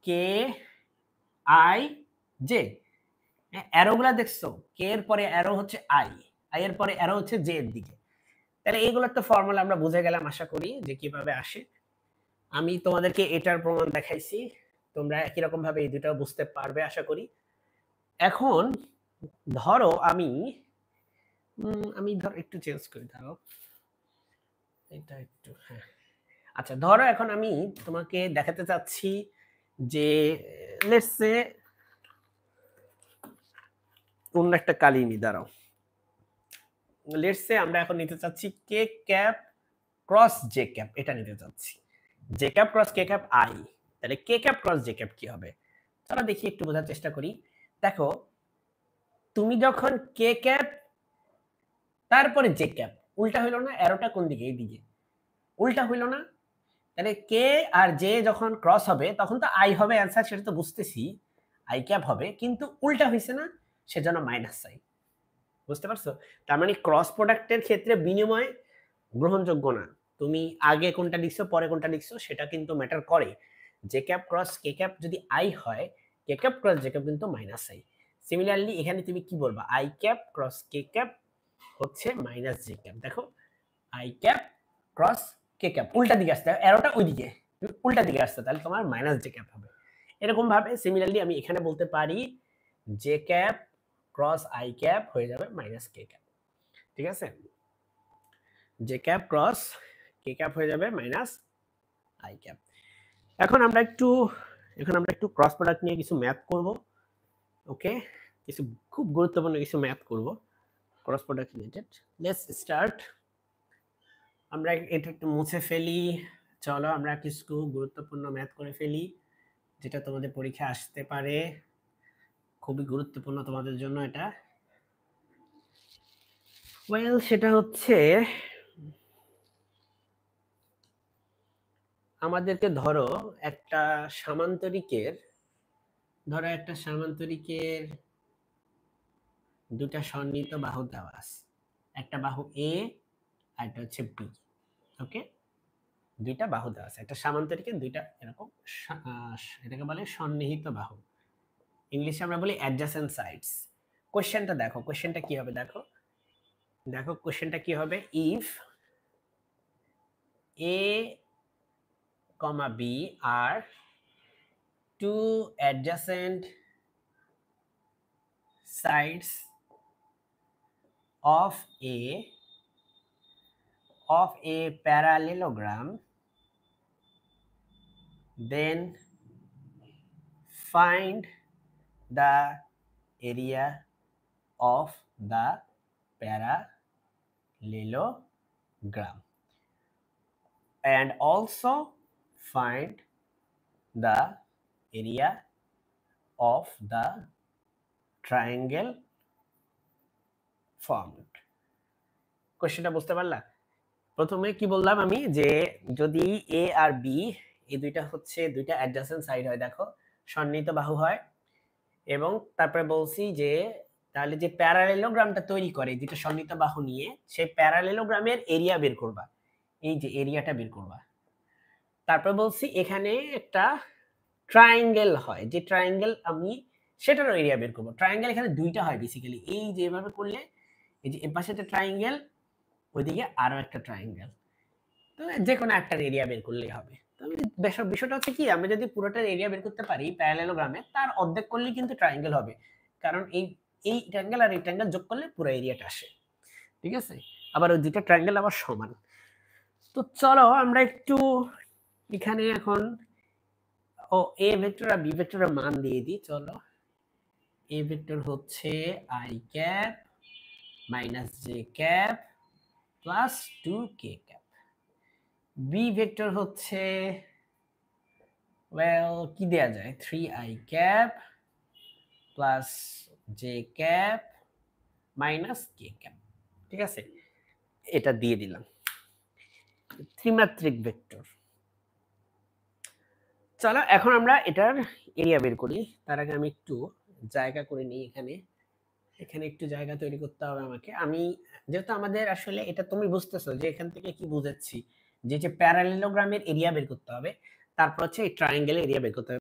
K I J, অ্যারোগুলা দেখছো? কে এর পরে অ্যারো হচ্ছে আই, আই এর পরে অ্যারো হচ্ছে জে এর দিকে। তাহলে এইগুলোর তো ফর্মুলা আমরা বুঝে গেলাম আশা করি যে কিভাবে আসে। আমি তোমাদেরকে এটার প্রমাণ দেখাইছি। তোমরা একই রকম ভাবে এই দুটাও বুঝতে পারবে আশা করি। এখন ধরো আমি ধরো একটু চেঞ্জ করি, দাঁড়াও। এটা একটু হ্যাঁ। আচ্ছা ধরো এখন আমি তোমাকে দেখাতে চাচ্ছি যে লেটস সে অন্য একটা কালি নি, দাঁড়াও। লেটস সে আমরা এখন নিতে চাচ্ছি কে ক্যাপ ক্রস জে ক্যাপ, এটা নিতে চাচ্ছি। J cap cross K cap I, তাহলে কে ক্যাপ ক্রস জে ক্যাপ কি হবে? চলো দেখি, একটু বোঝার চেষ্টা করি। দেখো, তুমি যখন কে ক্যাপ তারপরে জে ক্যাপ, উল্টা হইলো না? অ্যারোটা কোন দিকে? এইদিকে। উল্টা হইলো না? তাহলে কে আর জে যখন ক্রস হবে তখন তো আই হবে অ্যান্সার, সেটা তো বুঝতেছি। আই ক্যাপ হবে, কিন্তু উল্টা হইছে না, সেজন্য মাইনাস সাইন। বুঝতে পারছো? তার মানে ক্রস প্রোডাক্টের ক্ষেত্রে বিনিময় গ্রহণযোগ্য না। তুমি আগে কোনটা লিখছো পরে কোনটা লিখছো সেটা কিন্তু ম্যাটার করে। জে ক্যাপ ক্রস কে ক্যাপ যদি আই হয়, কে ক্যাপ ক্রস জে ক্যাপ কিন্তু মাইনাস আই। সিমিলারলি এখানে তুমি কি বলবা? I cap cross K cap হচ্ছে মাইনাস জে ক্যাপ। দেখো, I cap cross K cap উল্টা দিকে আসতে, অ্যারোটা ওইদিকে উল্টা দিকে আসতে, তাহলে তোমার মাইনাস জে ক্যাপ হবে। এরকম ভাবে সিমিলারলি আমি এখানে বলতে পারি J cap cross I cap হয়ে যাবে মাইনাস কে ক্যাপ। ঠিক আছে? জে ক্যাপ ক্রস কে ক্যাপ হয়ে যাবে মাইনাস আই ক্যাপ। এখন আমরা একটু ক্রস প্রোডাক্ট নিয়ে কিছু ম্যাথ করব। ওকে, কিছু খুব গুরুত্বপূর্ণ কিছু ম্যাথ করব cross product related. Let's start. আমরা এটা একটু মুছে ফেলি। চলো আমরা কিছু গুরুত্বপূর্ণ ম্যাথ করে ফেলি, যেটা তোমাদের পরীক্ষায় আসতে পারে। খুবই গুরুত্বপূর্ণ তোমাদের জন্য এটা। ওয়েল, সেটা হচ্ছে আমাদেরকে ধরো একটা সামান্তরিকের দুটা সন্নিহিত বাহু দেওয়া আছে। একটা বাহু এ আর একটা হচ্ছে বি। ওকে, দুইটা বাহু দেওয়া আছে একটা সামান্তরিকের, দুইটা এরকম এটাকে বলে সন্নিহিত বাহু। ইংলিশে আমরা বলি অ্যাডজাসেন্ট সাইডস। কোশ্চেনটা দেখো, কোশ্চেনটা কি হবে? দেখো কোশ্চেনটা কি হবে? If A comma b are two adjacent sides of a parallelogram, then find the area of the parallelogram and also find the area of the triangle formed. কোশ্চেনটা বুঝতে পারলা? প্রথমে কি বললাম আমি, যে যদি এ আর বি এই দুইটা হচ্ছে দুইটা অ্যাডজাসেন্ট সাইড হয়, দেখো সন্নিহিত বাহু হয়, এবং তারপরে বলছি যে তাহলে যে প্যারালেলোগ্রামটা তৈরি করে দুইটা সন্নিহিত বাহু নিয়ে, সেই প্যারালেলোগ্রামের এরিয়া বের করবা। এই যে এরিয়াটা বের করবা। তারপর বলছি এখানে একটা ট্রায়াঙ্গেল হয়, যে ট্রায়াঙ্গেল আমি সেটারও এরিয়া বের করবো। ট্রায়াঙ্গেল এখানে দুইটা হয় বেসিক্যালি, এই যে এভাবে করলে এই যে এর পাশে একটা ট্রায়াঙ্গেল, ওইদিকে আরো একটা ট্রায়াঙ্গেল, তো যে কোনো একটার এরিয়া বের করলেই হবে। তবে বিষয়টা হচ্ছে কি, আমরা যদি পুরোটার এরিয়া বের করতে পারি প্যারালেলোগ্রামে, তার অর্ধেক করলেই কিন্তু ট্রায়াঙ্গেল হবে, কারণ এই ট্রায়াঙ্গেল আর এই ট্রায়াঙ্গেল যোগ করলে পুরো এরিয়াটা আসে। ঠিক আছে? আবার ওই দুটো ট্রায়াঙ্গেল আবার সমান। তো চলো আমরা একটু এখানে এখন এ ভেক্টর আর বি ভেক্টরের মান দিয়ে দিই। চলো, এ ভেক্টর হচ্ছে I cap minus J cap plus 2k cap. B vector হচ্ছে কি দেয়া যায়, 3i cap plus J cap minus K cap. ঠিক আছে, এটা দিয়ে দিলাম ত্রিমাত্রিক ভেক্টর। চলো এখন আমরা এটার এরিয়া বের করি। তার আগে আমি একটু জায়গা করে নিই। এখানে একটু জায়গা তৈরি করতে হবে আমাকে। আমি যেহেতু আমাদের আসলে এটা তুমি বুঝতেছো যে এখান থেকে কি বুঝাচ্ছি, যে প্যারালেলোগ্রামের এরিয়া বের করতে হবে, তারপর হচ্ছে এই ট্রায়াঙ্গেলের এরিয়া বের করতে হবে।